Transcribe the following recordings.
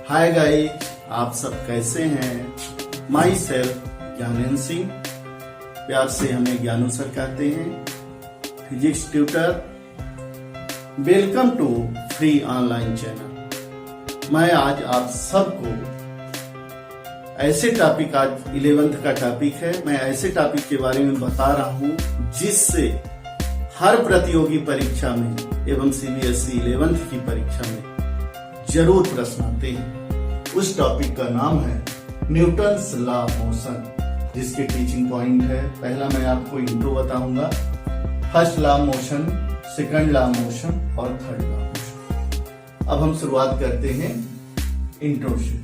Hi guys, आप सब कैसे हैं? माई सेल्फ ज्ञानेंद्र सिंह, प्यार से हमें ज्ञानू सर कहते हैं, physics tutor. Welcome to free online channel. मैं आज आप सबको ऐसे टॉपिक, आज 11th का टॉपिक है, मैं ऐसे टॉपिक के बारे में बता रहा हूं जिससे हर प्रतियोगी परीक्षा में एवं सीबीएसई 11th की परीक्षा में जरूर प्रश्न आते हैं। उस टॉपिक का नाम है न्यूटन्स लॉ ऑफ मोशन, जिसके टीचिंग पॉइंट है। पहला मैं आपको इंट्रो बताऊंगा, first law of motion, second law of motion और थर्ड लॉ ऑफ मोशन। अब हम शुरुआत करते हैं इंट्रो से।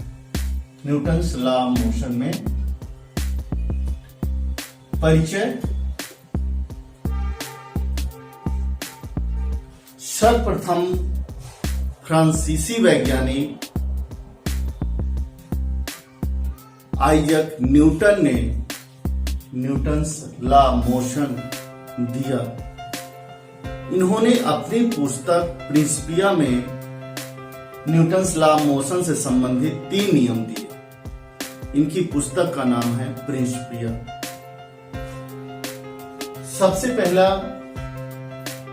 न्यूटन्स लॉ ऑफ मोशन में परिचय। सर्वप्रथम फ्रांसीसी वैज्ञानिक आइजैक न्यूटन ने न्यूटन्स लॉ ऑफ मोशन दिया। इन्होंने अपनी पुस्तक प्रिंसिपिया में न्यूटन्स लॉ ऑफ मोशन से संबंधित 3 नियम दिए। इनकी पुस्तक का नाम है प्रिंसिपिया। सबसे पहला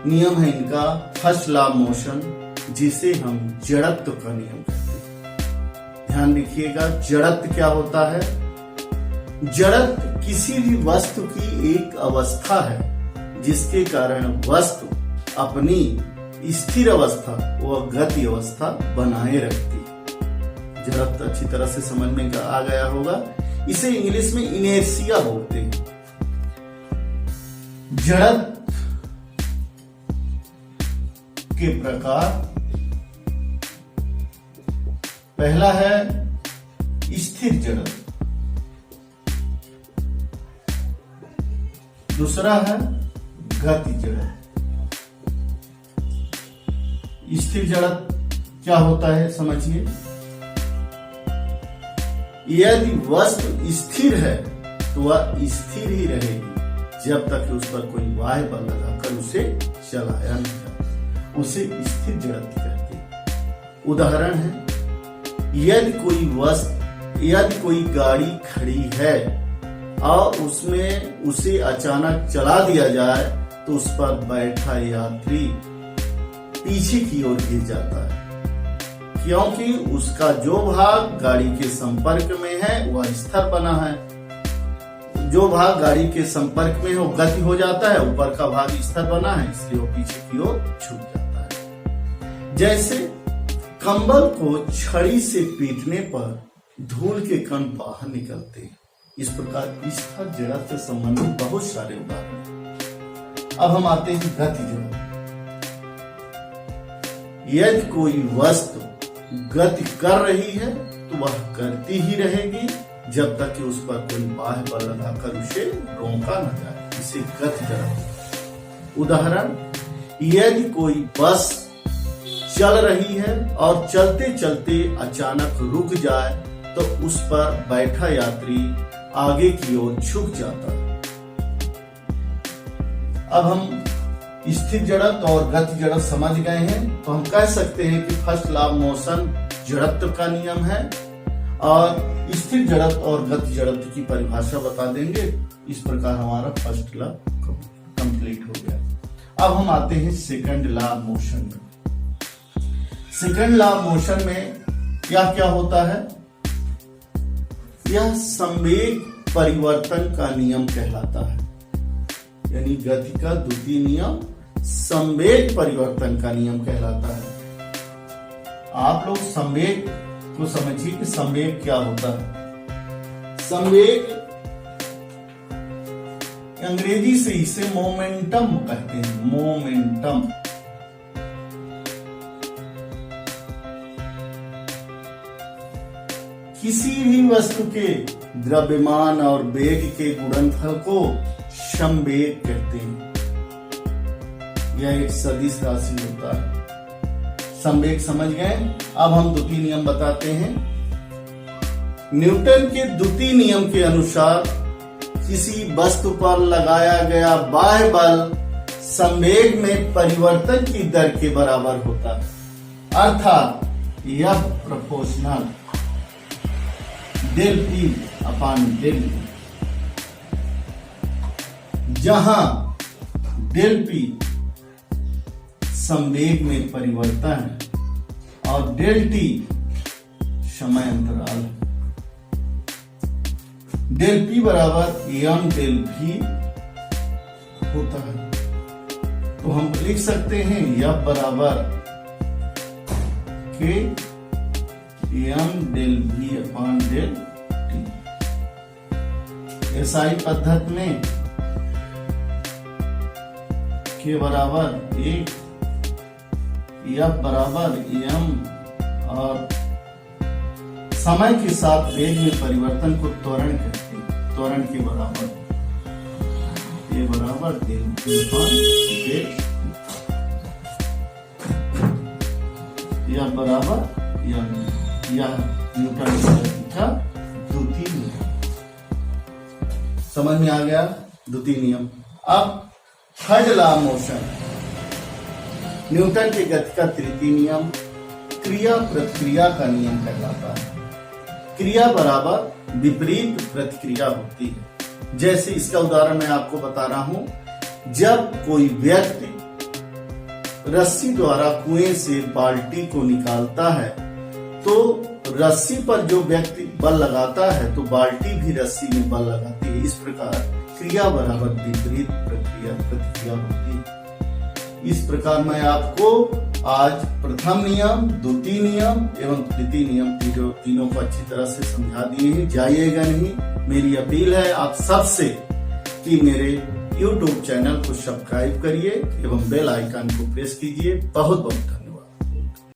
नियम है इनका फर्स्ट लॉ ऑफ मोशन, जिसे हम जड़त्व का नियम कहते हैं। ध्यान रखिएगा, जड़त्व क्या होता है? जड़त्व किसी भी वस्तु की एक अवस्था है जिसके कारण वस्तु अपनी स्थिर अवस्था व गति अवस्था बनाए रखती है। जड़त्व अच्छी तरह से समझ में आ गया होगा। इसे इंग्लिश में इनेर्शिया बोलते हैं। जड़त्व के प्रकार, पहला है स्थिर जड़त्व, दूसरा है गति जड़त्व। स्थिर जड़त्व क्या होता है समझिए। यदि वस्तु स्थिर है तो वह स्थिर ही रहेगी जब तक उस पर कोई बाह्य बल लगाकर उसे चलाया नहीं जाए। उसे स्थिर जड़त्व कहते हैं। उदाहरण है, यदि कोई गाड़ी खड़ी है और उसमें उसे अचानक चला दिया जाए तो उस पर बैठा यात्री पीछे की ओर गिर जाता है, क्योंकि उसका जो भाग गाड़ी के संपर्क में है वह स्थिर बना है। जो भाग गाड़ी के संपर्क में है वो गति हो जाता है, ऊपर का भाग स्थिर बना है, इसलिए वो पीछे की ओर छूट जाता है। जैसे कंबल को छड़ी से पीटने पर धूल के कण बाहर निकलते हैं। इस प्रकार स्थिर जड़त्व से संबंधित बहुत सारे उदाहरण हैं। अब हम आते हैं गति जड़त्व। यदि कोई वस्तु गति कर रही है तो वह करती ही रहेगी जब तक कि उस पर कोई बाह्य बल लगाकर उसे रोका न जाए। इसे गति जड़त्व। उदाहरण, यदि कोई बस चल रही है और चलते चलते अचानक रुक जाए तो उस पर बैठा यात्री आगे की ओर झुक जाता है। अब हम स्थिर जड़त्व और गति जड़त्व समझ गए हैं, तो हम कह सकते हैं कि फर्स्ट लॉ ऑफ मोशन जड़त्व का नियम है और स्थिर जड़त्व और गति जड़त्व की परिभाषा बता देंगे। इस प्रकार हमारा फर्स्ट लॉ कंप्लीट हो गया। अब हम आते हैं सेकंड लॉ ऑफ मोशन में। सेकंड लॉ ऑफ मोशन में क्या क्या होता है? यह संवेग परिवर्तन का नियम कहलाता है। यानी गति का द्वितीय नियम संवेग परिवर्तन का नियम कहलाता है। आप लोग संवेग को समझिए कि संवेग क्या होता है। संवेग अंग्रेजी से इसे मोमेंटम कहते हैं। मोमेंटम किसी भी वस्तु के द्रव्यमान और वेग के गुणनफल को संवेग कहते हैं। यह एक सदिश राशि होता है। संवेग समझ गए। अब हम द्वितीय नियम बताते हैं। न्यूटन के द्वितीय नियम के अनुसार किसी वस्तु पर लगाया गया बाह्य बल संवेग में परिवर्तन की दर के बराबर होता है, अर्थात यह proportional del P upon del T. जहां डेल पी संवेग में परिवर्तन है और डेल टी समय अंतराल है। डेल पी बराबर एम डेल वी होता है, तो हम लिख सकते हैं एफ बराबर के M del V upon del T. SI पद्धति में के बराबर एक, एफ बराबर एम और समय के साथ वेग में परिवर्तन को त्वरण कहते हैं। त्वरण के बराबर ये बराबर डेल टी अपान डेल, यह बराबर यह न्यूटन की गति का द्वितीय नियम। समझ में आ गया द्वितीय नियम। अब third law of motion, Newton की गति का तृतीय नियम क्रिया प्रतिक्रिया का नियम कहलाता है। क्रिया बराबर विपरीत प्रतिक्रिया होती है। जैसे इसका उदाहरण मैं आपको बता रहा हूं, जब कोई व्यक्ति रस्सी द्वारा कुएं से बाल्टी को निकालता है तो रस्सी पर जो व्यक्ति बल लगाता है तो बाल्टी भी रस्सी में बल लगाती है। इस प्रकार क्रिया बराबर विपरीत प्रतिक्रिया होती है। इस प्रकार मैं आपको आज प्रथम नियम, द्वितीय नियम एवं तृतीय नियम तीनों को अच्छी तरह से समझा दिए हैं। जाइएगा नहीं, मेरी अपील है आप सबसे कि मेरे YouTube चैनल को सब्सक्राइब करिए एवं बेल आइकन को प्रेस कीजिए। बहुत बहुत